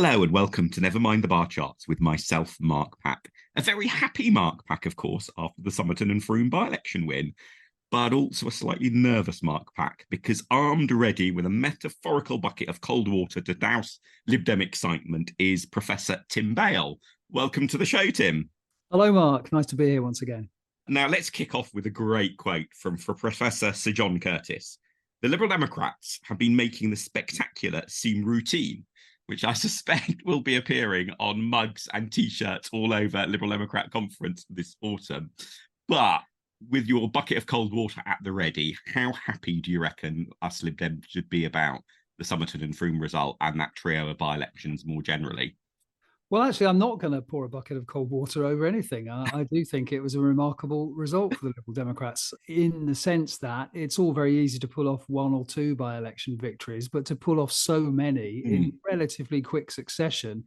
Hello and welcome to Never Mind the Bar Charts with myself, Mark Pack. A very happy Mark Pack, of course, after the Somerton and Frome by-election win, but also a slightly nervous Mark Pack because armed ready with a metaphorical bucket of cold water to douse Lib Dem excitement is Professor Tim Bale. Welcome to the show, Tim. Hello, Mark. Nice to be here once again. Now, let's kick off with a great quote from Professor Sir John Curtice. The Liberal Democrats have been making the spectacular seem routine, which I suspect will be appearing on mugs and T-shirts all over Liberal Democrat conference this autumn. But with your bucket of cold water at the ready, how happy do you reckon us Lib Dem should be about the Somerton and Frome result and that trio of by-elections more generally? Well, actually, I'm not going to pour a bucket of cold water over anything. I do think it was a remarkable result for the Liberal Democrats in the sense that it's all very easy to pull off one or two by-election victories, but to pull off so many in relatively quick succession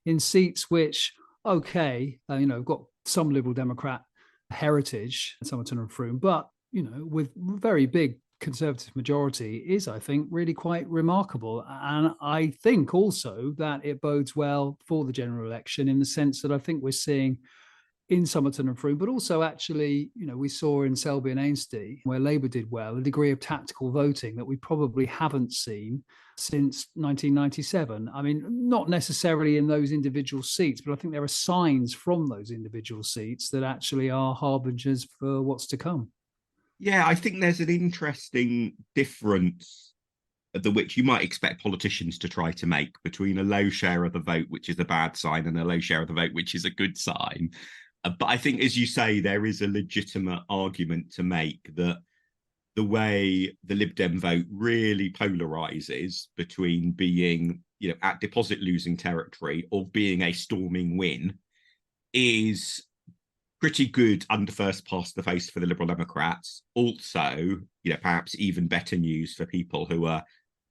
in seats which, got some Liberal Democrat heritage, Somerton and Frome, but, with very big Conservative majority is, I think, really quite remarkable. And I think also that it bodes well for the general election in the sense that I think we're seeing in Somerton and Frome, but also actually, we saw in Selby and Ainsty, where Labour did well, a degree of tactical voting that we probably haven't seen since 1997. I mean, not necessarily in those individual seats, but I think there are signs from those individual seats that actually are harbingers for what's to come. Yeah, I think there's an interesting difference the which you might expect politicians to try to make between a low share of the vote, which is a bad sign, and a low share of the vote, which is a good sign. But I think, as you say, there is a legitimate argument to make that the way the Lib Dem vote really polarizes between being, at deposit losing territory or being a storming win is pretty good under first past the face for the Liberal Democrats. Also, perhaps even better news for people who are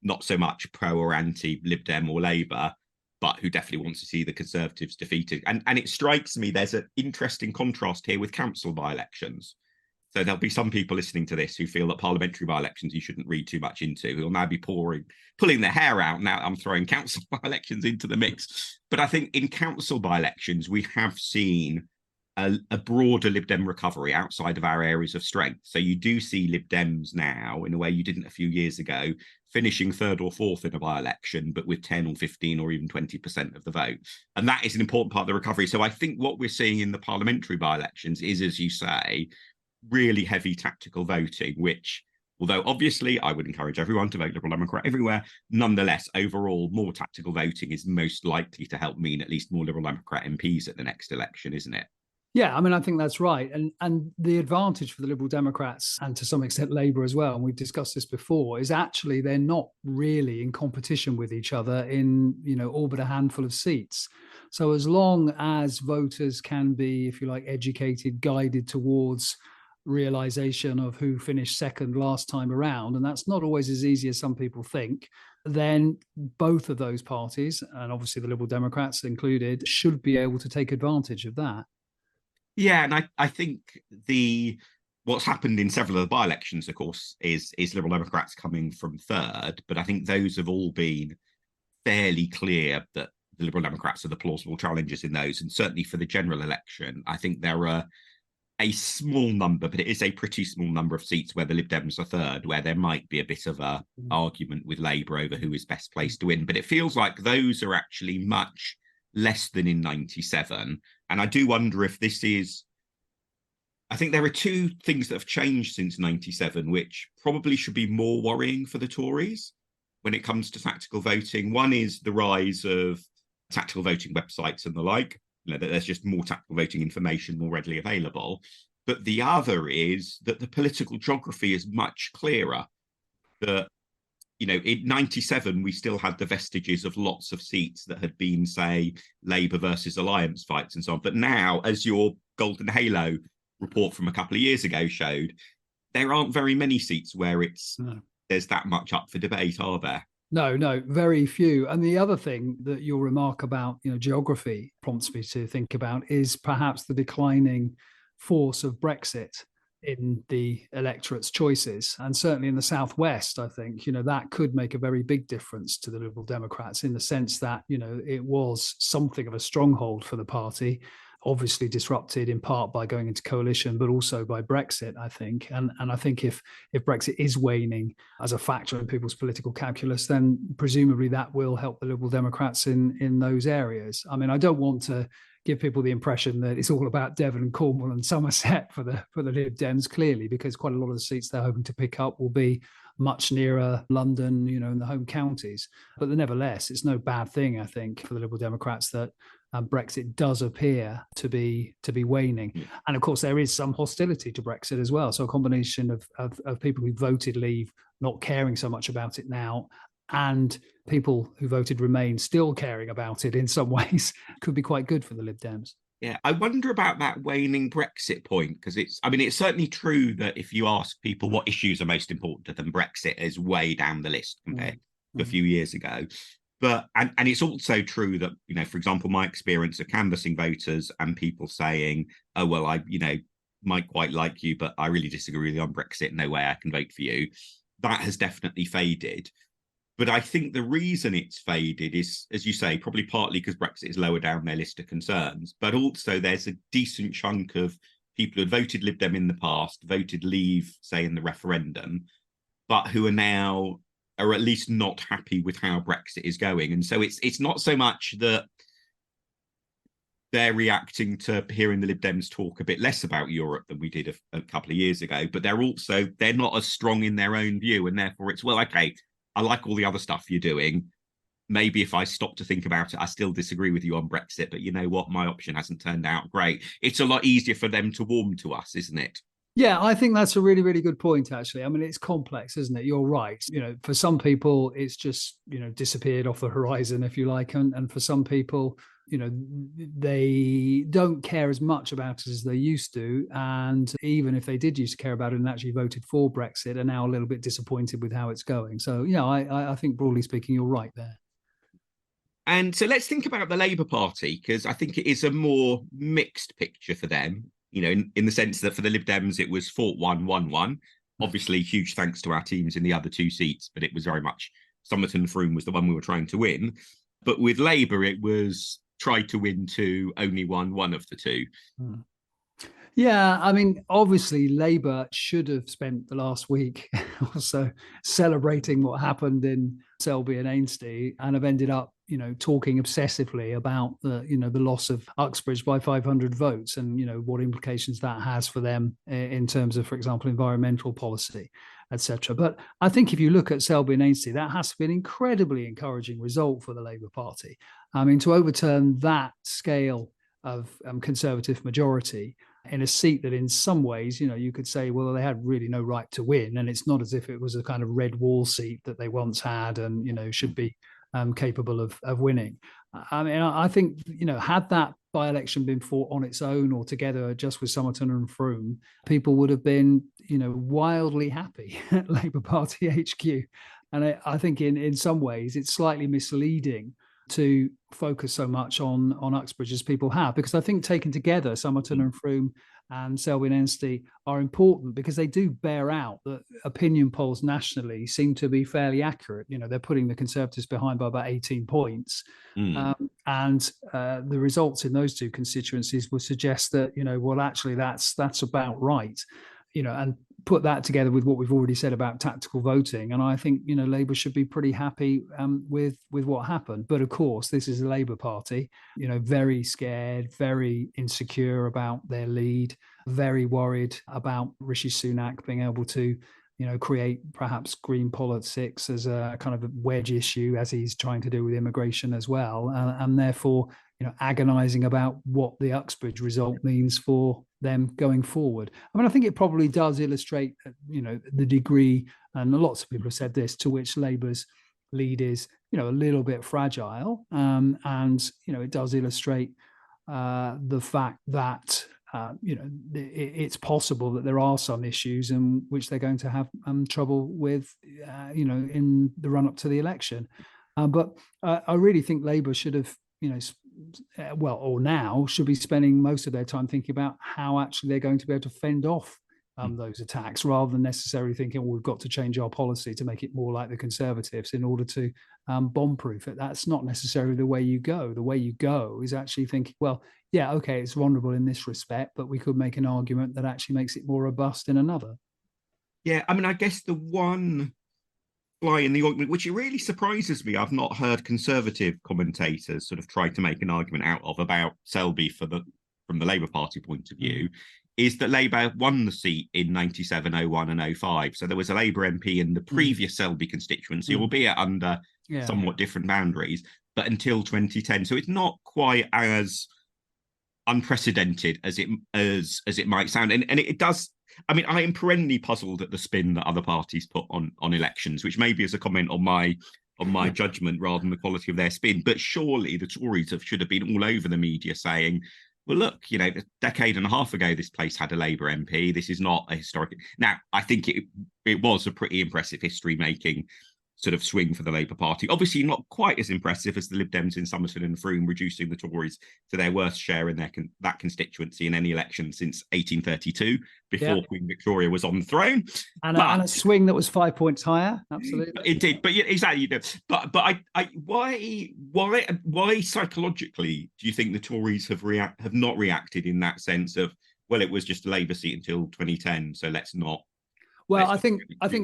not so much pro or anti Lib Dem or Labour, but who definitely want to see the Conservatives defeated. And it strikes me there's an interesting contrast here with council by-elections. So there'll be some people listening to this who feel that parliamentary by-elections you shouldn't read too much into, who will now be pulling their hair out. Now I'm throwing council by-elections into the mix. But I think in council by-elections, we have seen a broader Lib Dem recovery outside of our areas of strength. So you do see Lib Dems now, in a way you didn't a few years ago, finishing third or fourth in a by-election, but with 10 or 15 or even 20% of the vote. And that is an important part of the recovery. So I think what we're seeing in the parliamentary by-elections is, as you say, really heavy tactical voting, which, although obviously I would encourage everyone to vote Liberal Democrat everywhere, nonetheless, overall, more tactical voting is most likely to help mean at least more Liberal Democrat MPs at the next election, isn't it? Yeah, I mean, I think that's right. And the advantage for the Liberal Democrats, and to some extent Labour as well, and we've discussed this before, is actually they're not really in competition with each other in, all but a handful of seats. So as long as voters can be, if you like, educated, guided towards realisation of who finished second last time around, and that's not always as easy as some people think, then both of those parties, and obviously the Liberal Democrats included, should be able to take advantage of that. Yeah, and I think what's happened in several of the by-elections, of course, is Liberal Democrats coming from third, but I think those have all been fairly clear that the Liberal Democrats are the plausible challengers in those. And certainly for the general election, I think there are a small number, but it is a pretty small number of seats where the Lib Dems are third, where there might be a bit of a argument with Labour over who is best placed to win. But it feels like those are actually much less than in 97. And I do wonder if this is, I think there are two things that have changed since 97, which probably should be more worrying for the Tories when it comes to tactical voting. One is the rise of tactical voting websites and the like, that there's just more tactical voting information more readily available. But the other is that the political geography is much clearer. That in 97, we still had the vestiges of lots of seats that had been, say, Labour versus Alliance fights and so on. But now, as your Golden Halo report from a couple of years ago showed, there aren't very many seats where there's that much up for debate, are there? No, very few. And the other thing that your remark about, geography prompts me to think about is perhaps the declining force of Brexit. in the electorate's choices. And certainly in the Southwest, I think, that could make a very big difference to the Liberal Democrats in the sense that, it was something of a stronghold for the party, obviously disrupted in part by going into coalition, but also by Brexit, I think. And I think if Brexit is waning as a factor in people's political calculus, then presumably that will help the Liberal Democrats in those areas. I mean, I don't want to give people the impression that it's all about Devon and Cornwall and Somerset for the Lib Dems, clearly, because quite a lot of the seats they're hoping to pick up will be much nearer London, in the home counties. But nevertheless, it's no bad thing, I think, for the Liberal Democrats that Brexit does appear to be waning. And of course, there is some hostility to Brexit as well. So a combination of people who voted Leave not caring so much about it now, and people who voted Remain still caring about it in some ways, could be quite good for the Lib Dems. Yeah, I wonder about that waning Brexit point, because it's certainly true that if you ask people what issues are most important to them, Brexit is way down the list compared to a few years ago. But and it's also true that, for example, my experience of canvassing voters and people saying, oh, well, I, might quite like you, but I really disagree with you on Brexit. No way I can vote for you. That has definitely faded. But I think the reason it's faded is, as you say, probably partly because Brexit is lower down their list of concerns, but also there's a decent chunk of people who had voted Lib Dem in the past, voted Leave, say, in the referendum, but who are at least not happy with how Brexit is going. And so it's not so much that they're reacting to hearing the Lib Dems talk a bit less about Europe than we did a couple of years ago, but they're not as strong in their own view. And therefore it's, well, okay, I like all the other stuff you're doing. Maybe if I stop to think about it, I still disagree with you on Brexit, but you know what? My option hasn't turned out great. It's a lot easier for them to warm to us, isn't it? Yeah, I think that's a really, really good point, actually. I mean, it's complex, isn't it? You're right. For some people, it's just, disappeared off the horizon, if you like. And for some people, they don't care as much about it as they used to. And even if they did used to care about it and actually voted for Brexit, are now a little bit disappointed with how it's going. So, I think broadly speaking, you're right there. And so let's think about the Labour Party, because I think it is a more mixed picture for them, in the sense that for the Lib Dems, it was fought 1-1-1. Obviously, huge thanks to our teams in the other two seats, but it was very much Somerton and Frome was the one we were trying to win. But with Labour, it was tried to win two, only won one of the two. Yeah, I mean, obviously, Labour should have spent the last week also celebrating what happened in Selby and Ainsty, and have ended up, talking obsessively about the loss of Uxbridge by 500 votes, and what implications that has for them in terms of, for example, environmental policy, etc. But I think if you look at Selby and Ainsty, that has to be an incredibly encouraging result for the Labour Party. I mean, to overturn that scale of Conservative majority in a seat that in some ways, you could say, well, they had really no right to win. And it's not as if it was a kind of red wall seat that they once had and, should be capable of winning. I mean, I think, had that by-election been fought on its own or together just with Somerton and Frome, people would have been, wildly happy at Labour Party HQ. And I think in some ways it's slightly misleading to focus so much on Uxbridge as people have, because I think taken together, Somerton and Frome and Selby and Ainsty are important because they do bear out that opinion polls nationally seem to be fairly accurate. They're putting the Conservatives behind by about 18 points. And the results in those two constituencies would suggest that, well, actually that's about right. And put that together with what we've already said about tactical voting, and I think Labour should be pretty happy with what happened. But of course, this is a Labour Party, very scared, very insecure about their lead, very worried about Rishi Sunak being able to create perhaps green politics as a kind of a wedge issue, as he's trying to do with immigration as well, and therefore agonising about what the Uxbridge result means for them going forward. I mean, I think it probably does illustrate, the degree, and lots of people have said this, to which Labour's lead is, a little bit fragile. And, it does illustrate the fact that, it's possible that there are some issues in which they're going to have trouble with, in the run up to the election. But I really think Labour should have, or now should be spending most of their time thinking about how actually they're going to be able to fend off those attacks, rather than necessarily thinking, well, we've got to change our policy to make it more like the Conservatives in order to bomb-proof it. That's not necessarily the way you go. The way you go is actually thinking, well, yeah, okay, it's vulnerable in this respect, but we could make an argument that actually makes it more robust in another. Yeah, I mean, I guess the one fly in the ointment, which it really surprises me, I've not heard Conservative commentators sort of try to make an argument out of about Selby from the Labour Party point of view, is that Labour won the seat in 97, 01 and 05. So there was a Labour MP in the previous Selby constituency, albeit under somewhat different boundaries, but until 2010. So it's not quite as unprecedented as it might sound. And it does. I mean, I am perennially puzzled at the spin that other parties put on elections, which maybe is a comment on my judgment rather than the quality of their spin. But surely the Tories should have been all over the media saying, well, look, you know, a decade and a half ago, this place had a Labour MP. This is not a historic. Now, I think it was a pretty impressive history-making sort of swing for the Labour Party. Obviously not quite as impressive as the Lib Dems in Somerset and Frome, reducing the Tories to their worst share in that constituency in any election since 1832, before Queen Victoria was on the throne. And a swing that was 5 points higher, absolutely. It did, but yeah, exactly. But why psychologically do you think the Tories have not reacted in that sense of, well, it was just a Labour seat until 2010, so let's not. Well, I think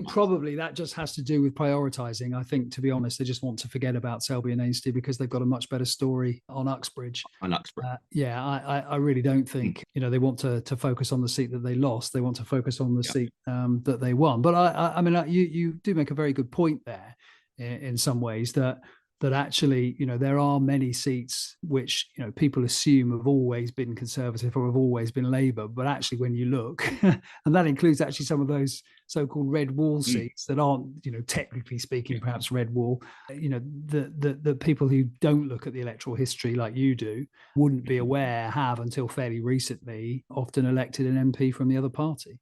probably that just has to do with prioritising. I think, to be honest, they just want to forget about Selby and Ainsty because they've got a much better story on Uxbridge. I really don't think they want to focus on the seat that they lost. They want to focus on the seat that they won. But I mean, you do make a very good point there in some ways that actually, there are many seats which, people assume have always been Conservative or have always been Labour. But actually, when you look, and that includes actually some of those so-called red wall seats that aren't, technically speaking, perhaps red wall, the people who don't look at the electoral history like you do wouldn't be aware have until fairly recently often elected an MP from the other party.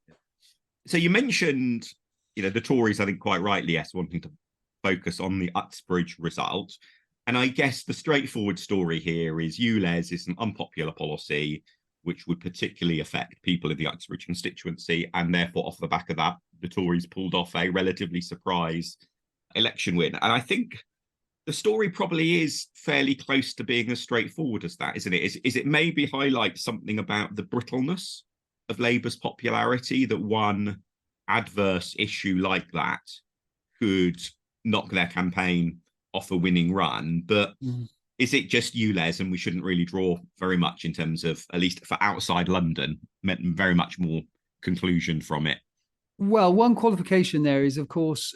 So you mentioned, the Tories, I think quite rightly, wanting to focus on the Uxbridge result. And I guess the straightforward story here is ULEZ is an unpopular policy which would particularly affect people in the Uxbridge constituency. And therefore, off the back of that, the Tories pulled off a relatively surprise election win. And I think the story probably is fairly close to being as straightforward as that, isn't it? Is it maybe highlight something about the brittleness of Labour's popularity, that one adverse issue like that could knock their campaign off a winning run? But is it just ULEZ and we shouldn't really draw very much in terms of, at least for outside London, meant very much more conclusion from it? Well, one qualification there is, of course,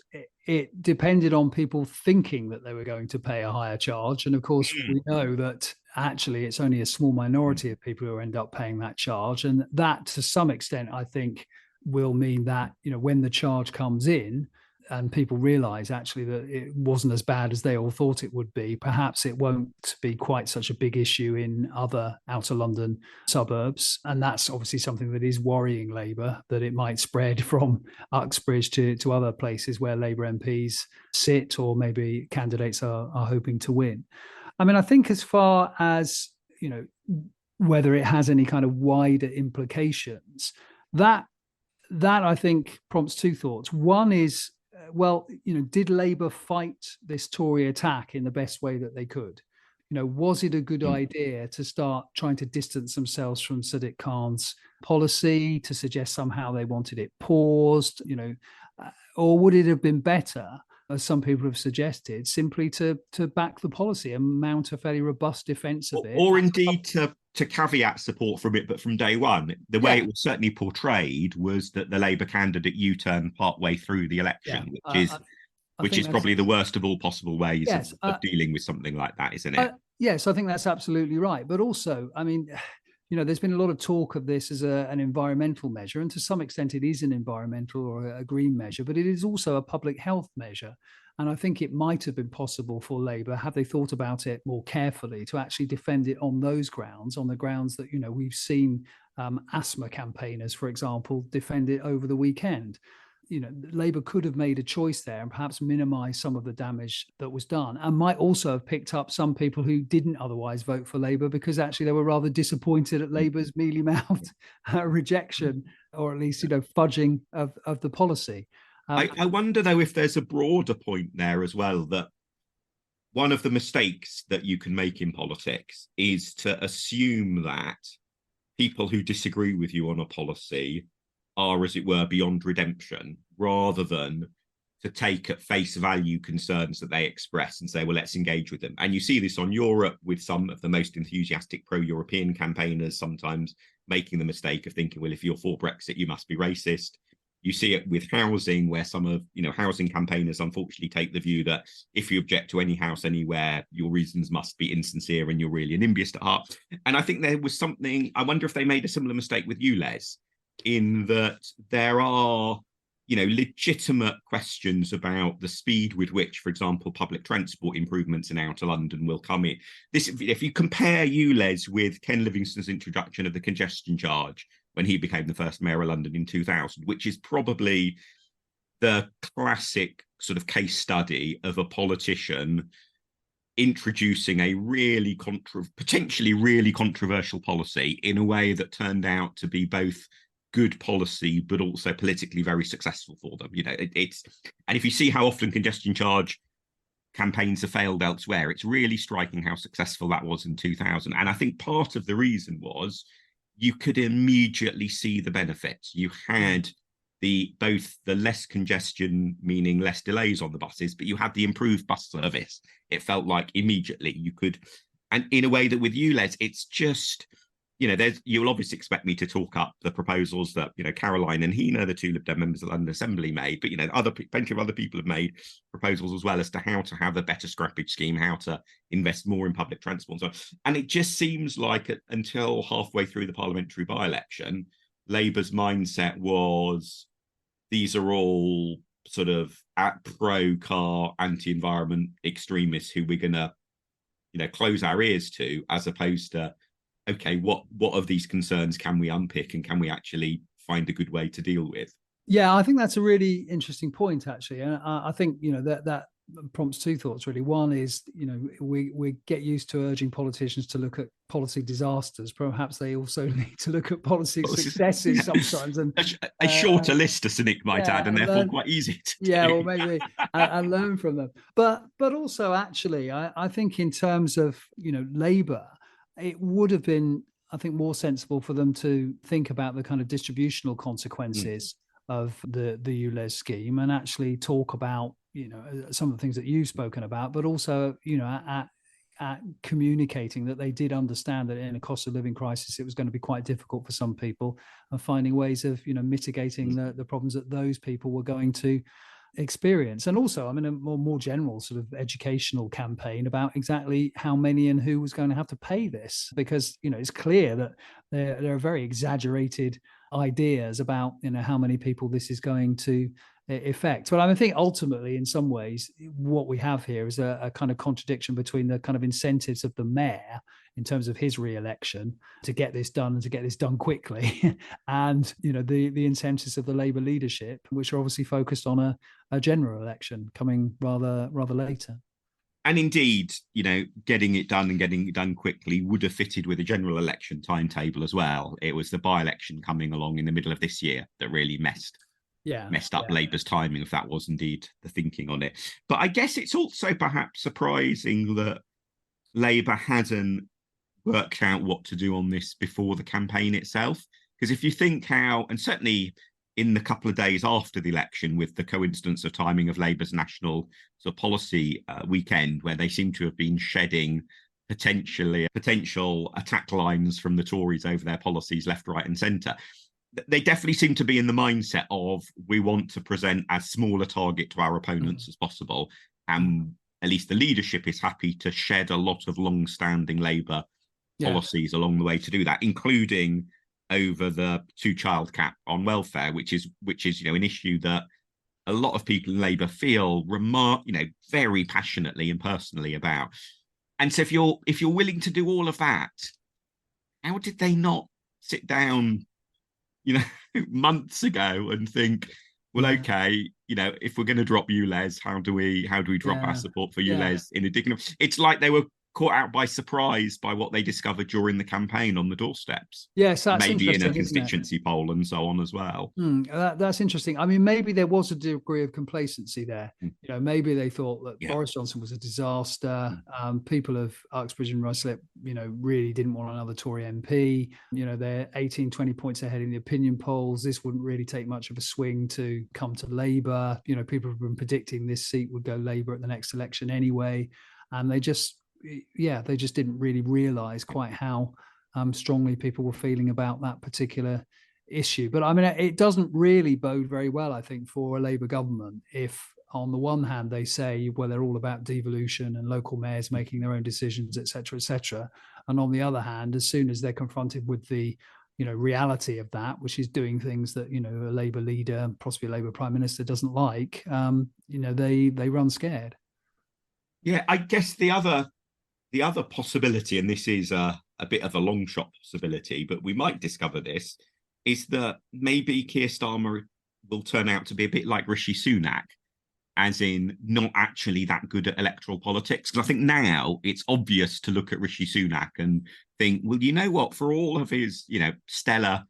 it depended on people thinking that they were going to pay a higher charge. And of course, we know that actually it's only a small minority of people who end up paying that charge. And that, to some extent, I think will mean that, when the charge comes in, and people realise actually that it wasn't as bad as they all thought it would be, perhaps it won't be quite such a big issue in other outer London suburbs. And that's obviously something that is worrying Labour, that it might spread from Uxbridge to other places where Labour MPs sit, or maybe candidates are hoping to win. I mean, I think as far as, whether it has any kind of wider implications, that I think prompts two thoughts. One is, well, did Labour fight this Tory attack in the best way that they could? Was it a good idea to start trying to distance themselves from Sadiq Khan's policy, to suggest somehow they wanted it paused, or would it have been better, as some people have suggested, simply to back the policy and mount a fairly robust defence of it? Or indeed to caveat support from it, but from day one. The way it was certainly portrayed was that the Labour candidate U-turned partway through the election, which is probably the worst of all possible ways of dealing with something like that, isn't it? Yes, I think that's absolutely right. But also, I mean, there's been a lot of talk of this as an environmental measure, and to some extent it is an environmental or a green measure, but it is also a public health measure. And I think it might have been possible for Labour, had they thought about it more carefully, to actually defend it on those grounds, on the grounds that, we've seen asthma campaigners, for example, defend it over the weekend. Labour could have made a choice there and perhaps minimised some of the damage that was done, and might also have picked up some people who didn't otherwise vote for Labour because actually they were rather disappointed at Labour's mealy-mouthed rejection or at least, fudging of the policy. I wonder, though, if there's a broader point there as well, that one of the mistakes that you can make in politics is to assume that people who disagree with you on a policy are, as it were, beyond redemption, rather than to take at face value concerns that they express and say, well, let's engage with them. And you see this on Europe with some of the most enthusiastic pro-European campaigners sometimes making the mistake of thinking, well, if you're for Brexit, you must be racist. You see it with housing, where some of, housing campaigners unfortunately take the view that if you object to any house anywhere, your reasons must be insincere and you're really an NIMBYist at heart. And I think there was something, I wonder if they made a similar mistake with you, Les, in that there are, legitimate questions about the speed with which, for example, public transport improvements in outer London will come in. This, if you compare ULEZ with Ken Livingstone's introduction of the congestion charge when he became the first mayor of London in 2000, which is probably the classic sort of case study of a politician introducing a really potentially really controversial policy in a way that turned out to be both good policy but also politically very successful for them. And if you see how often congestion charge campaigns have failed elsewhere, it's really striking how successful that was in 2000. And I think part of the reason was you could immediately see the benefits. You had both the less congestion, meaning less delays on the buses, but you had the improved bus service. It felt like immediately you could, and in a way that with ULEZ, it's just, you'll obviously expect me to talk up the proposals that, Caroline and Hina, the two Lib Dem members of the London Assembly, made, but, plenty of other people have made proposals as well as to how to have a better scrappage scheme, how to invest more in public transport and so on. And it just seems like until halfway through the parliamentary by-election, Labour's mindset was, these are all sort of pro-car, anti-environment extremists who we're going to, close our ears to, as opposed to, okay, what of these concerns can we unpick and can we actually find a good way to deal with? Yeah, I think that's a really interesting point, actually. And I think, that prompts two thoughts, really. One is, we get used to urging politicians to look at policy disasters. Perhaps they also need to look at policy successes sometimes. And a shorter list, a cynic might add, and therefore quite easy to do. Well, maybe, and learn from them. But also, actually, I think in terms of, Labour, it would have been, I think, more sensible for them to think about the kind of distributional consequences of the ULEZ scheme and actually talk about, some of the things that you've spoken about, but also, at communicating that they did understand that in a cost of living crisis, it was going to be quite difficult for some people, and finding ways of, mitigating the problems that those people were going to experience. And also, a more general sort of educational campaign about exactly how many and who was going to have to pay this, because it's clear that there are very exaggerated ideas about how many people this is going to affect. But I think ultimately, in some ways, what we have here is a kind of contradiction between the kind of incentives of the mayor in terms of his re-election to get this done and to get this done quickly, and the incentives of the Labour leadership, which are obviously focused on a general election coming rather later. And indeed, getting it done and getting it done quickly would have fitted with a general election timetable as well. It was the by-election coming along in the middle of this year that really messed up Labour's timing, if that was indeed the thinking on it. But I guess it's also perhaps surprising that Labour hadn't worked out what to do on this before the campaign itself. Because if you think how, and certainly in the couple of days after the election, with the coincidence of timing of Labour's national sort of policy weekend, where they seem to have been shedding potential attack lines from the Tories over their policies left, right and centre, they definitely seem to be in the mindset of, we want to present as small a target to our opponents as possible. And at least the leadership is happy to shed a lot of long-standing Labour policies along the way to do that, including over the two-child cap on welfare, which is an issue that a lot of people in Labour feel very passionately and personally about. And so if you're willing to do all of that, how did they not sit down months ago and think, well, okay, if we're going to drop ULEZ, how do we drop our support for ULEZ in a dignified? It's like they were caught out by surprise by what they discovered during the campaign on the doorsteps. Yes, that's Maybe in a interesting, isn't it? constituency poll and so on as well. That's interesting. I mean, maybe there was a degree of complacency there. Mm. You know, maybe they thought that Yeah. Boris Johnson was a disaster. People of Uxbridge and Ruislip, you know, really didn't want another Tory MP. You know, they're 18, 20 points ahead in the opinion polls. This wouldn't really take much of a swing to come to Labour. You know, people have been predicting this seat would go Labour at the next election anyway. And they just didn't really realise quite how strongly people were feeling about that particular issue. But I mean, it doesn't really bode very well, I think, for a Labour government if on the one hand they say, well, they're all about devolution and local mayors making their own decisions, et cetera, and on the other hand, as soon as they're confronted with the reality of that, which is doing things that a Labour leader, possibly a Labour prime minister, doesn't like, they run scared. Yeah, I guess the other possibility, and this is a bit of a long shot possibility, but we might discover this, is that maybe Keir Starmer will turn out to be a bit like Rishi Sunak, as in not actually that good at electoral politics. Because I think now it's obvious to look at Rishi Sunak and think, well, you know what, for all of his, stellar,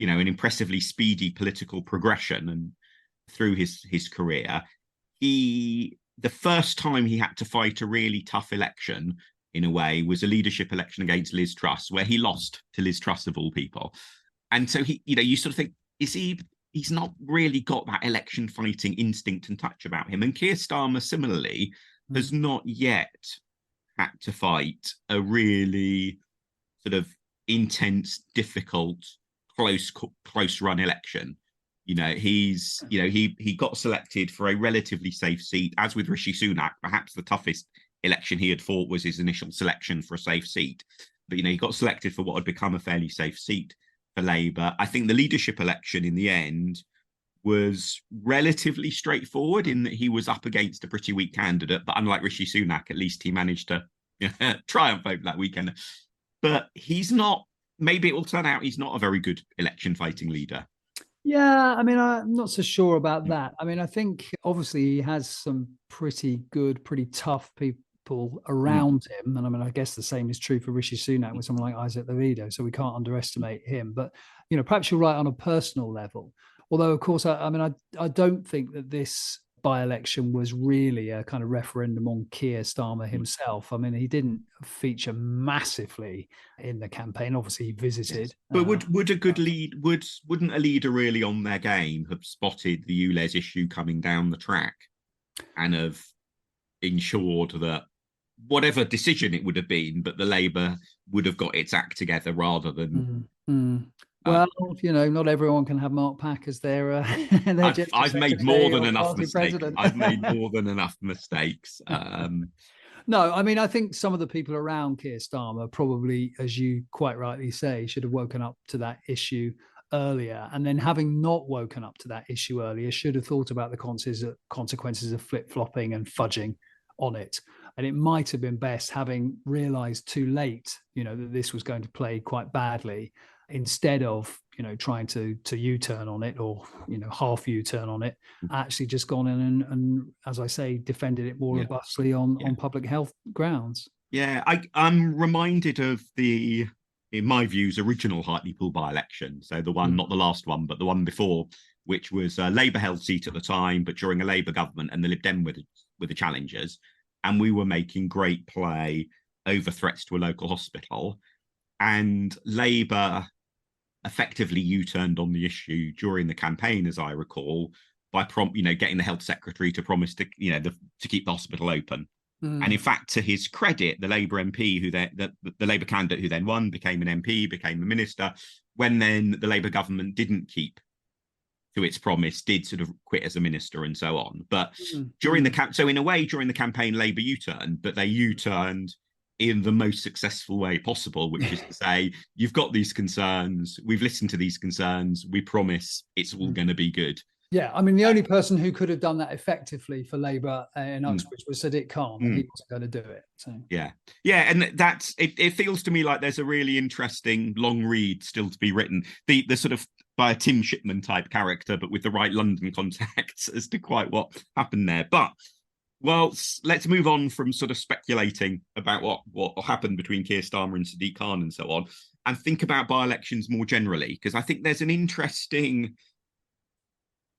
and impressively speedy political progression and through his career, the first time he had to fight a really tough election, in a way, was a leadership election against Liz Truss, where he lost to Liz Truss of all people. And so you sort of think, he's not really got that election fighting instinct and touch about him. And Keir Starmer similarly has not yet had to fight a really sort of intense, difficult, close run election. He got selected for a relatively safe seat, as with Rishi Sunak. Perhaps the toughest election he had fought was his initial selection for a safe seat. But, he got selected for what had become a fairly safe seat for Labour. I think the leadership election in the end was relatively straightforward in that he was up against a pretty weak candidate. But unlike Rishi Sunak, at least he managed to triumph over that weekend. But maybe it will turn out he's not a very good election fighting leader. Yeah, I mean, I'm not so sure about that. I mean, I think obviously he has some pretty good, pretty tough people around him. And I mean, I guess the same is true for Rishi Sunak with someone like Isaac Levido. So we can't underestimate him. But, perhaps you're right on a personal level. Although, of course, I don't think that this by-election was really a kind of referendum on Keir Starmer himself. I mean, he didn't feature massively in the campaign. Obviously, he visited. But would a good lead, wouldn't a leader really on their game have spotted the ULEZ issue coming down the track and have ensured that whatever decision it would have been, but the Labour would have got its act together rather than... Well, not everyone can have Mark Pack as their I've made more than enough mistakes. I've made more than enough mistakes. No, I mean, I think some of the people around Keir Starmer probably, as you quite rightly say, should have woken up to that issue earlier. And then having not woken up to that issue earlier, should have thought about the consequences of flip-flopping and fudging on it. And it might have been best, having realised too late, that this was going to play quite badly, instead of trying to U-turn on it or half U-turn on it, actually just gone in and as I say, defended it more robustly on public health grounds. Yeah, I'm reminded of in my views, original Hartlepool by-election. So the one, not the last one, but the one before, which was a Labour-held seat at the time, but during a Labour government, and the Lib Dem were the challengers, and we were making great play over threats to a local hospital, and Labour effectively U-turned on the issue during the campaign, as I recall, by getting the health secretary to promise to to keep the hospital open. And in fact, to his credit, the Labour MP the Labour candidate who then won became an MP, became a minister. When then the Labour government didn't keep to its promise, did sort of quit as a minister and so on. But during so in a way, during the campaign, Labour U-turned, but they U-turned in the most successful way possible, which is to say, you've got these concerns, we've listened to these concerns, we promise it's all going to be good. Yeah, I mean, the only person who could have done that effectively for Labour in Uxbridge was Sadiq Khan, and he wasn't going to do it. So. Yeah, and that's it feels to me like there's a really interesting long read still to be written. The sort of by a Tim Shipman type character, but with the right London contacts as to quite what happened there. But Well, let's move on from sort of speculating about what happened between Keir Starmer and Sadiq Khan and so on, and think about by-elections more generally, because I think there's an interesting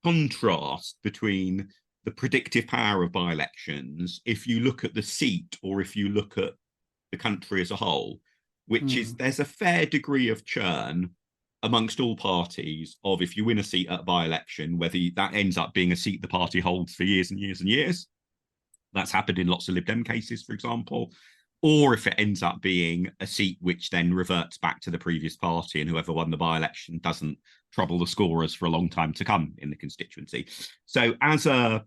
contrast between the predictive power of by-elections if you look at the seat or if you look at the country as a whole, which is there's a fair degree of churn amongst all parties of if you win a seat at a by-election, whether that ends up being a seat the party holds for years and years and years. That's happened in lots of Lib Dem cases, for example, or if it ends up being a seat which then reverts back to the previous party and whoever won the by-election doesn't trouble the scorers for a long time to come in the constituency. So as a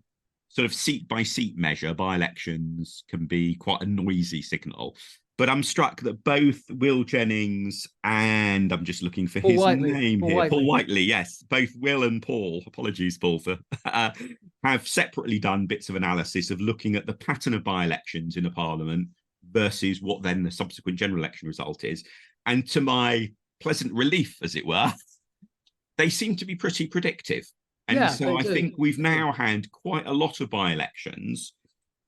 sort of seat-by-seat measure, by-elections can be quite a noisy signal. But I'm struck that both Will Jennings and I'm just looking for his name here. Paul Whiteley, yes. Both Will and Paul, apologies, Paul, for have separately done bits of analysis of looking at the pattern of by-elections in a parliament versus what then the subsequent general election result is. And to my pleasant relief, as it were, they seem to be pretty predictive. And so I think we've now had quite a lot of by-elections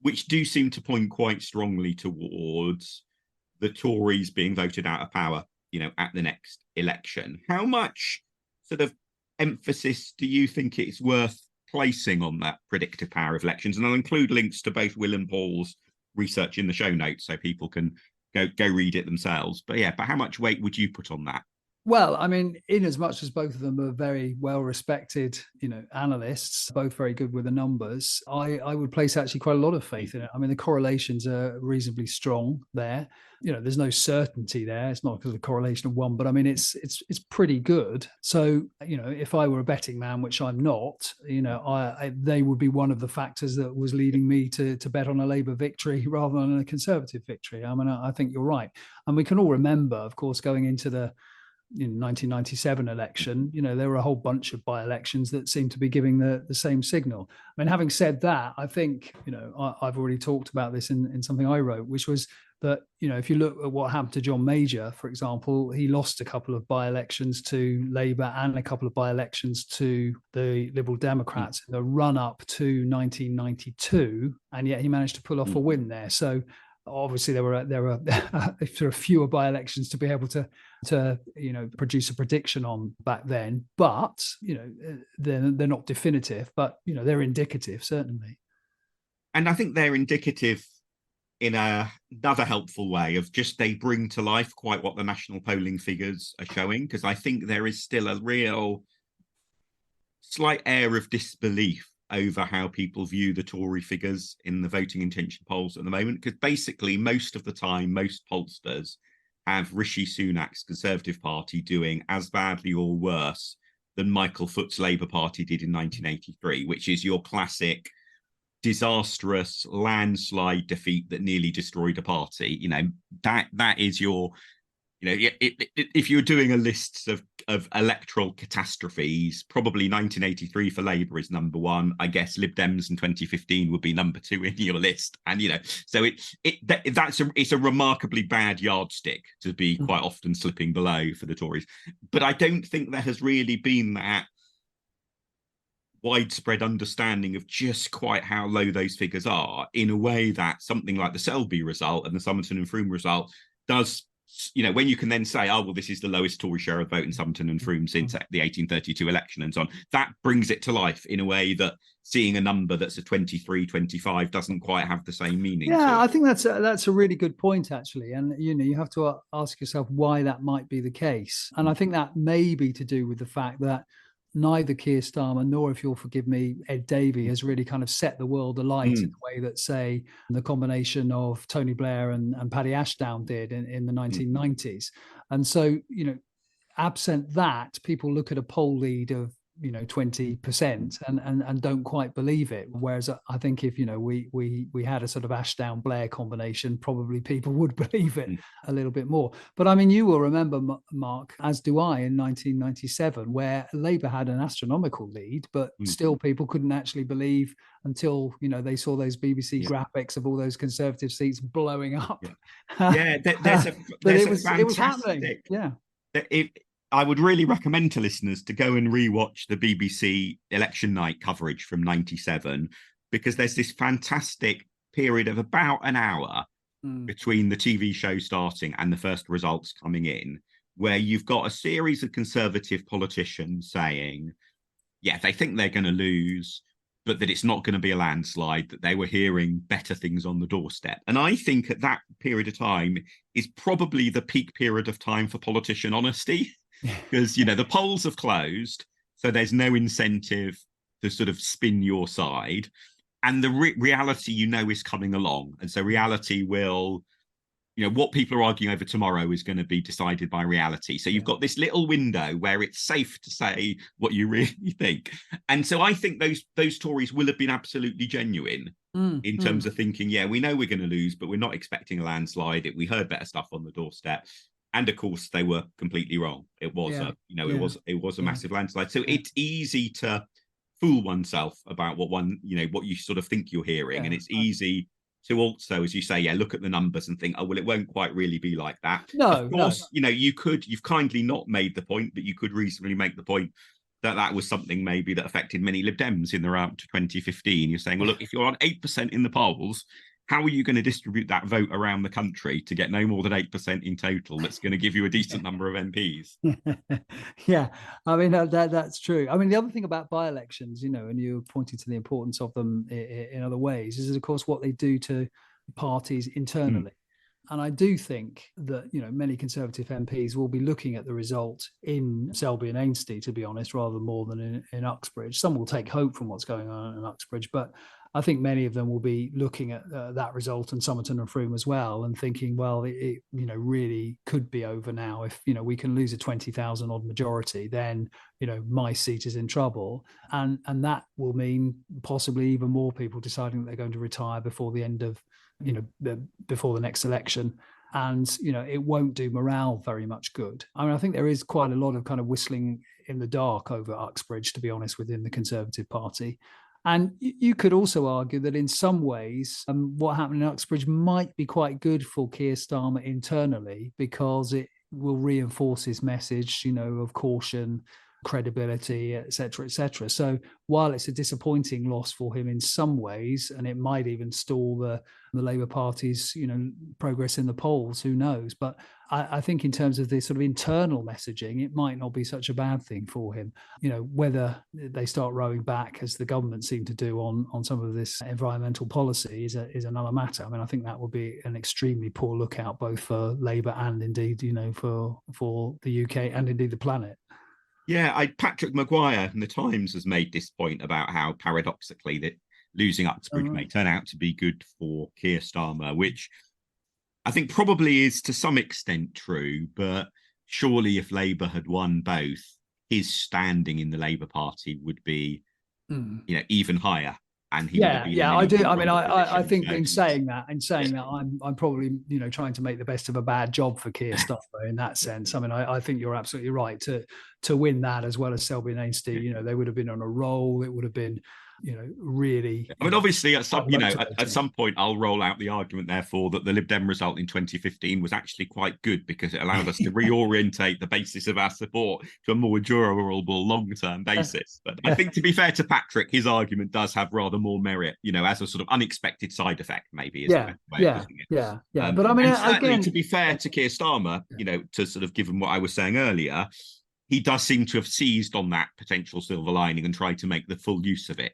which do seem to point quite strongly towards the Tories being voted out of power, at the next election. How much sort of emphasis do you think it's worth placing on that predictive power of elections? And I'll include links to both Will and Paul's research in the show notes so people can go read it themselves. But how much weight would you put on that? Well, I mean, in as much as both of them are very well-respected, analysts, both very good with the numbers, I would place actually quite a lot of faith in it. I mean, the correlations are reasonably strong there. There's no certainty there. It's not because of the correlation of one, but I mean, it's pretty good. So, if I were a betting man, which I'm not, they would be one of the factors that was leading me to bet on a Labour victory rather than a Conservative victory. I mean, I think you're right. And we can all remember, of course, going into the 1997 election, there were a whole bunch of by-elections that seemed to be giving the same signal. I mean, having said that, I think, I've already talked about this in something I wrote, which was that, if you look at what happened to John Major, for example, he lost a couple of by-elections to Labour and a couple of by-elections to the Liberal Democrats in the run-up to 1992, and yet he managed to pull off a win there. So obviously there were fewer by-elections to be able to produce a prediction on back then, but they're not definitive, but they're indicative, certainly. And I think they're indicative in another helpful way of just they bring to life quite what the national polling figures are showing, because I think there is still a real slight air of disbelief over how people view the Tory figures in the voting intention polls at the moment, because basically most of the time, most pollsters have Rishi Sunak's Conservative Party doing as badly or worse than Michael Foot's Labour Party did in 1983, which is your classic disastrous landslide defeat that nearly destroyed a party. That is your, if you're doing a list of electoral catastrophes, probably 1983 for Labour is number one. I guess Lib Dems in 2015 would be number two in your list. And so it's a remarkably bad yardstick to be quite often slipping below for the Tories. But I don't think there has really been that widespread understanding of just quite how low those figures are, in a way that something like the Selby result and the Somerton and Frome result does. When you can then say, oh, well, this is the lowest Tory share of vote in Somerton and Frome since the 1832 election and so on, that brings it to life in a way that seeing a number that's a 23, 25 doesn't quite have the same meaning. Yeah, I think that's a really good point, actually. And, you have to ask yourself why that might be the case. And I think that may be to do with the fact that neither Keir Starmer nor, if you'll forgive me, Ed Davey has really kind of set the world alight in the way that, say, the combination of Tony Blair and Paddy Ashdown did in the 1990s. And so, absent that, people look at a poll lead of 20% and don't quite believe it. Whereas I think if we had a sort of Ashdown Blair combination, probably people would believe it a little bit more. But I mean, you will remember, Mark, as do I, in 1997, where Labour had an astronomical lead, but still people couldn't actually believe until they saw those BBC graphics of all those Conservative seats blowing up. There's it was happening. Yeah. I would really recommend to listeners to go and rewatch the BBC election night coverage from 97, because there's this fantastic period of about an hour between the TV show starting and the first results coming in, where you've got a series of Conservative politicians saying, yeah, they think they're going to lose, but that it's not going to be a landslide, that they were hearing better things on the doorstep. And I think at that period of time is probably the peak period of time for politician honesty, because, you know, the polls have closed, so there's no incentive to sort of spin your side. And the reality, you know, is coming along. And so reality will, you know, what people are arguing over tomorrow is going to be decided by reality. So you've got this little window where it's safe to say what you really think. And so I think those Tories will have been absolutely genuine in terms of thinking, yeah, we know we're going to lose, but we're not expecting a landslide. We heard better stuff on the doorstep. And of course, they were completely wrong. It was it was a massive landslide. So it's easy to fool oneself about what you sort of think you're hearing. And it's easy to also, as you say, look at the numbers and think, oh, well, it won't quite really be like that. Of course, you know, you've kindly not made the point, but you could reasonably make the point that was something maybe that affected many Lib Dems in the run up to 2015. You're saying, well, look, if you're on 8% in the polls, how are you going to distribute that vote around the country to get no more than 8% in total? That's going to give you a decent number of MPs. Yeah, I mean, that's true. I mean, the other thing about by-elections, you know, and you're pointing to the importance of them in other ways, is of course what they do to parties internally. And I do think that, you know, many Conservative MPs will be looking at the result in Selby and Ainsty, to be honest, rather more than in Uxbridge. Some will take hope from what's going on in Uxbridge, but I think many of them will be looking at that result, and Somerton and Frome as well, and thinking, well, it you know, really could be over now. If, you know, we can lose a 20,000 odd majority, then, you know, my seat is in trouble, and that will mean possibly even more people deciding that they're going to retire before the end of, you know, before the next election. And, you know, it won't do morale very much good. I mean, I think there is quite a lot of kind of whistling in the dark over Uxbridge, to be honest, within the Conservative Party. And you could also argue that in some ways, what happened in Uxbridge might be quite good for Keir Starmer internally, because it will reinforce his message, you know, of caution, credibility, etc., etc. So while it's a disappointing loss for him in some ways, and it might even stall the Labour Party's, you know, progress in the polls, who knows? But I think in terms of the sort of internal messaging, it might not be such a bad thing for him. You know, whether they start rowing back, as the government seem to do on some of this environmental policy, is another matter. I mean, I think that would be an extremely poor lookout both for Labour and indeed, you know, for the UK and indeed the planet. Yeah, Patrick Maguire in the Times has made this point about how paradoxically that losing Uxbridge may turn out to be good for Keir Starmer, which I think probably is to some extent true, but surely if Labour had won both, his standing in the Labour Party would be, you know, even higher. And he I do. I mean, I think in saying that, I'm probably, you know, trying to make the best of a bad job for Keir Starmer in that sense. I mean, I think you're absolutely right to win that, as well as Selby and Ainsty. You know, they would have been on a roll. It would have been, you know, really. I mean, obviously, at some point, I'll roll out the argument, therefore, that the Lib Dem result in 2015 was actually quite good, because it allowed us to reorientate the basis of our support to a more durable long-term basis. But I think, to be fair to Patrick, his argument does have rather more merit, you know, as a sort of unexpected side effect, maybe. Is But I mean, again, to be fair to Keir Starmer, you know, to sort of give him what I was saying earlier, he does seem to have seized on that potential silver lining and tried to make the full use of it.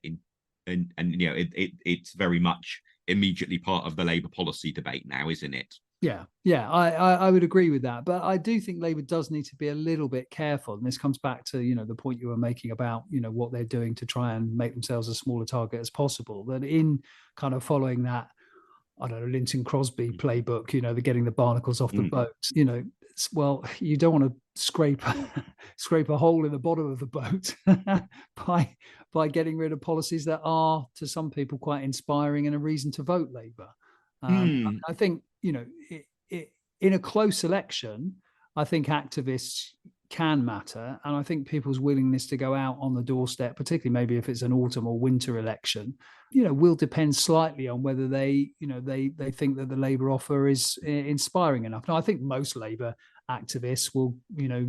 And you know, it's very much immediately part of the Labour policy debate now, isn't it? Yeah, I would agree with that. But I do think Labour does need to be a little bit careful. And this comes back to, you know, the point you were making about, you know, what they're doing to try and make themselves a smaller target as possible. That in kind of following that, I don't know, Linton Crosby playbook, you know, the getting the barnacles off the boat, you know, well, you don't want to scrape a hole in the bottom of the boat by getting rid of policies that are, to some people, quite inspiring and a reason to vote Labour. I think, you know, in a close election, I think activists can matter, and I think people's willingness to go out on the doorstep, particularly maybe if it's an autumn or winter election, you know, will depend slightly on whether they think that the Labour offer is inspiring enough. Now, I think most Labour activists will, you know,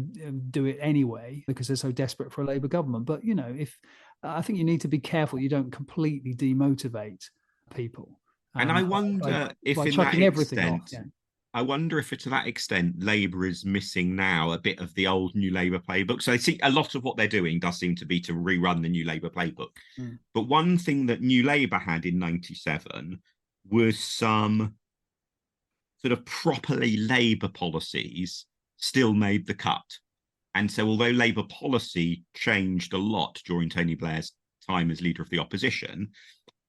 do it anyway because they're so desperate for a Labour government. But, you know, if I think you need to be careful you don't completely demotivate people. And I wonder if by in that chucking everything off. extent, Yeah. I wonder if to that extent, Labour is missing now a bit of the old New Labour playbook. So I see a lot of what they're doing does seem to be to rerun the New Labour playbook. Mm. But one thing that New Labour had in 97 was some sort of properly Labour policies still made the cut. And so although Labour policy changed a lot during Tony Blair's time as leader of the opposition,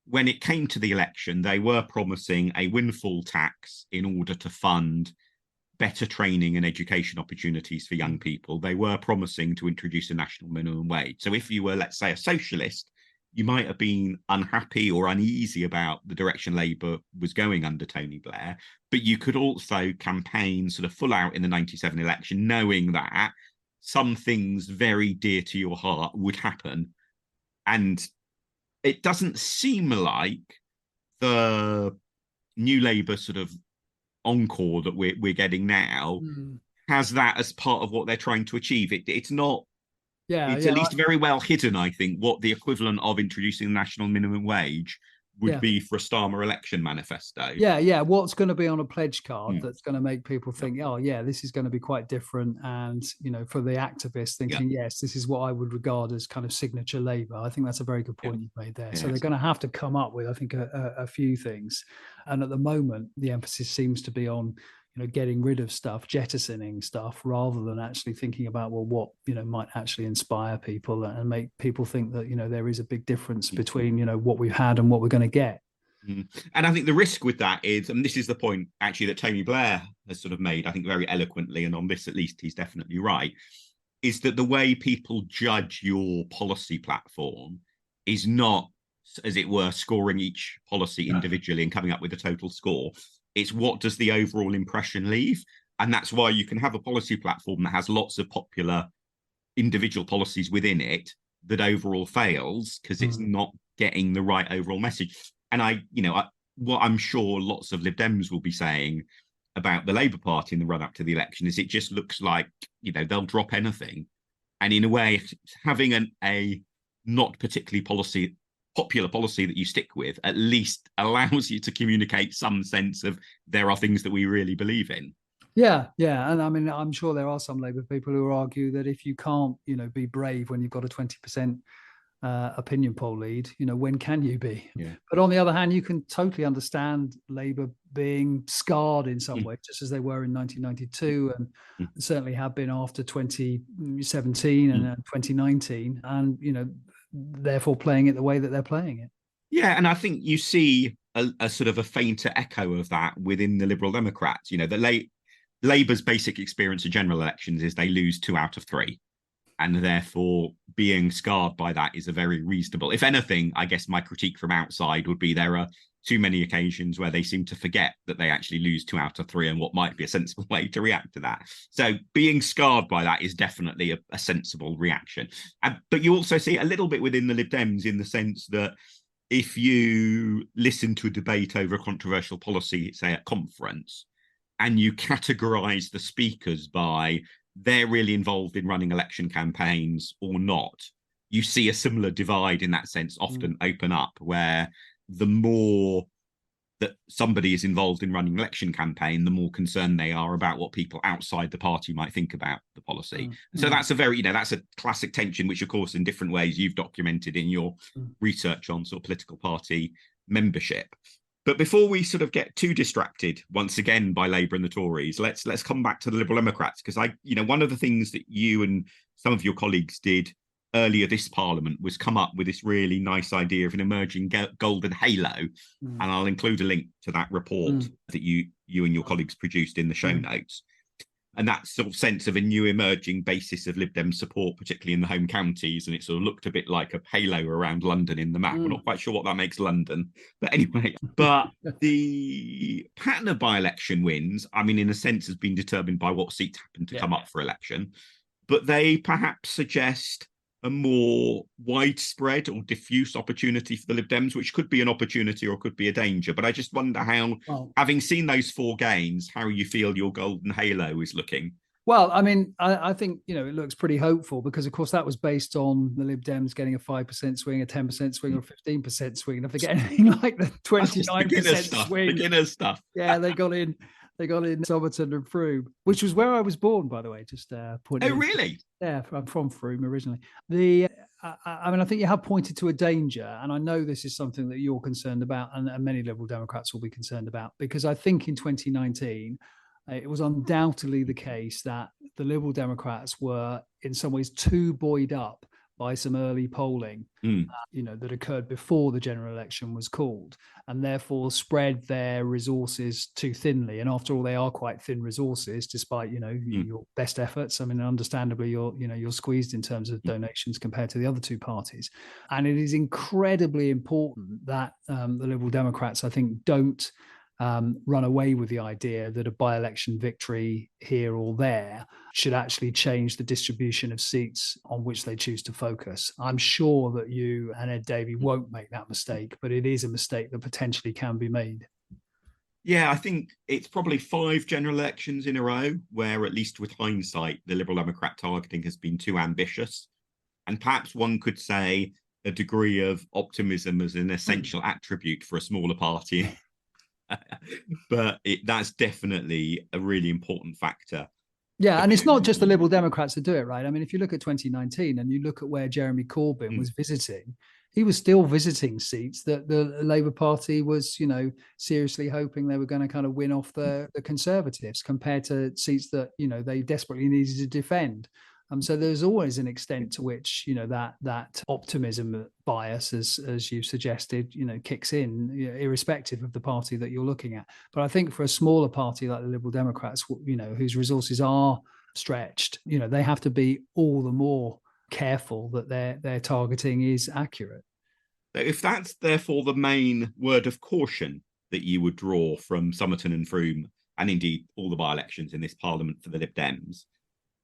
when it came to the election, they were promising a windfall tax in order to fund better training and education opportunities for young people. They were promising to introduce a national minimum wage. So if you were, let's say, a socialist, you might have been unhappy or uneasy about the direction Labour was going under Tony Blair, but you could also campaign sort of full out in the 97 election, knowing that some things very dear to your heart would happen. And it doesn't seem like the New Labour sort of encore that we're getting now has that as part of what they're trying to achieve. It's not. It's at least very well hidden, I think, what the equivalent of introducing the national minimum wage would be for a Starmer election manifesto. Yeah. What's going to be on a pledge card that's going to make people think, oh, yeah, this is going to be quite different. And, for the activists thinking, yes, this is what I would regard as kind of signature Labour. I think that's a very good point you've made there. So they're going to have to come up with, I think, a few things. And at the moment, the emphasis seems to be on getting rid of stuff, jettisoning stuff, rather than actually thinking about, well, what, might actually inspire people and make people think that, there is a big difference between, what we've had and what we're going to get. And I think the risk with that is, and this is the point actually that Tony Blair has sort of made, I think very eloquently, and on this at least he's definitely right, is that the way people judge your policy platform is not, as it were, scoring each policy individually and coming up with a total score. It's what does the overall impression leave? And that's why you can have a policy platform that has lots of popular individual policies within it that overall fails because it's not getting the right overall message. And what I'm sure lots of Lib Dems will be saying about the Labour Party in the run up to the election is it just looks like, they'll drop anything. And in a way, having a not particularly popular policy that you stick with at least allows you to communicate some sense of there are things that we really believe in. Yeah. And I mean, I'm sure there are some Labour people who argue that if you can't, be brave when you've got a 20% opinion poll lead, when can you be? But on the other hand, you can totally understand Labour being scarred in some way, just as they were in 1992 and certainly have been after 2017 and 2019, and therefore playing it the way that they're playing it. Yeah, and I think you see a sort of a fainter echo of that within the Liberal Democrats. The Labour's basic experience of general elections is they lose 2 out of 3. And therefore being scarred by that is a very reasonable, if anything, I guess my critique from outside would be there are too many occasions where they seem to forget that they actually lose 2 out of 3 and what might be a sensible way to react to that. So being scarred by that is definitely a sensible reaction. But you also see a little bit within the Lib Dems in the sense that if you listen to a debate over a controversial policy, say at conference, and you categorize the speakers by they're really involved in running election campaigns or not, you see a similar divide in that sense often open up, where the more that somebody is involved in running an election campaign, the more concerned they are about what people outside the party might think about the policy. So that's a very, that's a classic tension, which of course in different ways you've documented in your research on sort of political party membership. But before we sort of get too distracted once again by Labour and the Tories, let's come back to the Liberal Democrats, because one of the things that you and some of your colleagues did earlier this Parliament was come up with this really nice idea of an emerging golden halo, and I'll include a link to that report that you and your colleagues produced in the show notes. And that sort of sense of a new emerging basis of Lib Dem support, particularly in the home counties, and it sort of looked a bit like a halo around London in the map. We're not quite sure what that makes London, but anyway. But the pattern of by-election wins, I mean, in a sense, has been determined by what seats happen to come up for election, but they perhaps suggest a more widespread or diffuse opportunity for the Lib Dems, which could be an opportunity or could be a danger. But I just wonder how, having seen those 4 gains, how you feel your golden halo is looking. Well, I mean, I think, it looks pretty hopeful because, of course, that was based on the Lib Dems getting a 5% swing, a 10% swing, or a 15% swing. And if they get anything like the 29% swing, beginner stuff. Yeah, they got in Somerton and Frome, which was where I was born, by the way. Just pointing. Oh, really? Yeah, I'm from Frome originally. I mean, I think you have pointed to a danger, and I know this is something that you're concerned about, and many Liberal Democrats will be concerned about, because I think in 2019, it was undoubtedly the case that the Liberal Democrats were in some ways too buoyed up by some early polling, that occurred before the general election was called, and therefore spread their resources too thinly. And after all, they are quite thin resources, despite your best efforts. I mean, understandably, you're squeezed in terms of donations compared to the other two parties. And it is incredibly important that the Liberal Democrats, I think, don't run away with the idea that a by-election victory here or there should actually change the distribution of seats on which they choose to focus. I'm sure that you and Ed Davey won't make that mistake, but it is a mistake that potentially can be made. Yeah, I think it's probably 5 general elections in a row where, at least with hindsight, the Liberal Democrat targeting has been too ambitious. And perhaps one could say a degree of optimism is an essential attribute for a smaller party. But that's definitely a really important factor. Yeah, and it's not just the Liberal Democrats that do it, right? I mean, if you look at 2019 and you look at where Jeremy Corbyn was visiting, he was still visiting seats that the Labour Party was, seriously hoping they were going to kind of win off the Conservatives, compared to seats that, they desperately needed to defend. So there's always an extent to which, that optimism bias, as you've suggested, kicks in, irrespective of the party that you're looking at. But I think for a smaller party like the Liberal Democrats, whose resources are stretched, they have to be all the more careful that their targeting is accurate. If that's therefore the main word of caution that you would draw from Somerton and Frome, and indeed all the by-elections in this Parliament for the Lib Dems,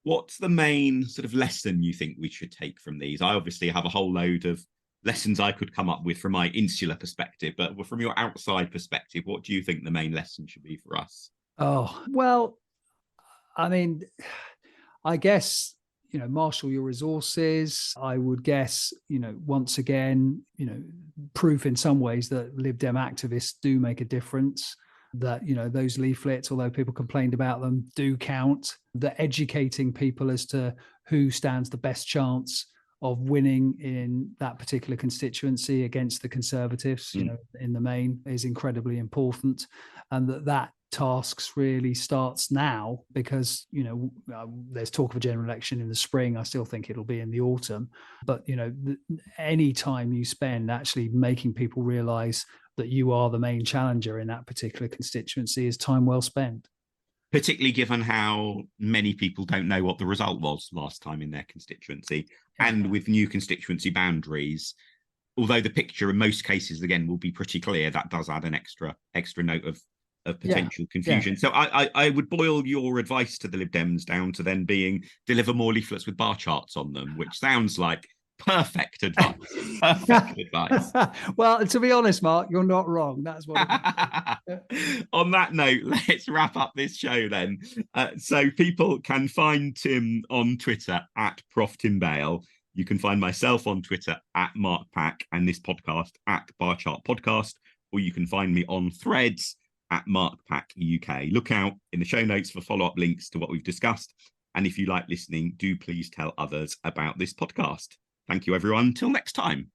what's the main sort of lesson you think we should take from these? I obviously have a whole load of lessons I could come up with from my insular perspective, but from your outside perspective, what do you think the main lesson should be for us? Oh, well, I mean, I guess, marshal your resources. I would guess, once again, proof in some ways that Lib Dem activists do make a difference. That, those leaflets, although people complained about them, do count. That educating people as to who stands the best chance of winning in that particular constituency against the Conservatives, in the main, is incredibly important. And that tasks really starts now, because, there's talk of a general election in the spring. I still think it'll be in the autumn. But, any time you spend actually making people realise that you are the main challenger in that particular constituency is time well spent. Particularly given how many people don't know what the result was last time in their constituency. And with new constituency boundaries, although the picture in most cases, again, will be pretty clear, that does add an extra note of potential confusion. So I would boil your advice to the Lib Dems down to then being deliver more leaflets with bar charts on them, which sounds like perfect advice. Perfect advice. Well, to be honest, Mark, you're not wrong. That's what. On that note, let's wrap up this show then. So people can find Tim on Twitter at Prof Tim Bale. You can find myself on Twitter at Mark Pack, and this podcast at Bar Chart Podcast, or you can find me on Threads at Mark Pack UK. Look out in the show notes for follow-up links to what we've discussed. And if you like listening, do please tell others about this podcast. Thank you, everyone. Till next time.